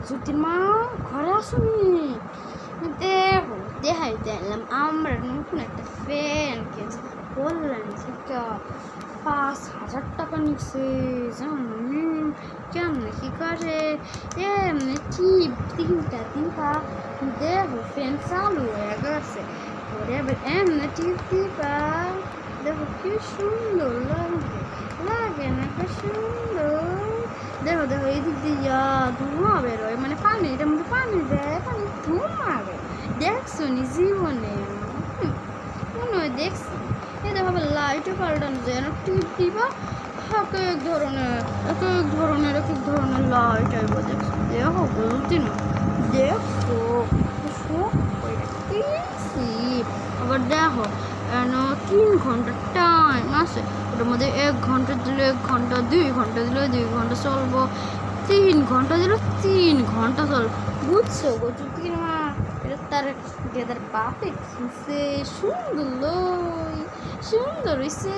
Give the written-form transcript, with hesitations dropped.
জ্যোতির মা ঘরে আসুনি। দেখো দেখাইতে এলাম আমরা নতুন একটা ফ্যান কিনছি, বললেন সেটা 5,000 টাকা নিচ্ছে। জানি কেমনে কি করে, এমনি টিপ তিনটা দেখো ফ্যান চালু হয়ে গেছে, পরে আবার এমনি টিপ দিবা, দেখো কি সুন্দর লাগে না, কি সুন্দর। দেখো দেখো এই দিক দিয়ে ধোঁয়া বেরোয়, মানে পানি, এটার মধ্যে পানি দেয়, পানি ধোঁয়া বেরোয়। দেখছো নি জীবনে? মনে হয় দেখছি। এই দেখো আবার লাইটও পাল্টানো যায় না, টিপ দিবা এক এক ধরনের লাইট আইব। দেখছো? দেখো বলছি না, দেখো আবার দেখো 3 ঘন্টা টাইম আছে, ওটার মধ্যে 1 ঘন্টা দিলে 1 ঘন্টা, 2 ঘন্টা দিলে 2 ঘন্টা চলবো, 3 ঘন্টা দিলে 3 ঘন্টা চলবো। বুঝছো গো চুটির মা? এটা তার গেদার বাপে কিনছে, সুন্দর হইছে।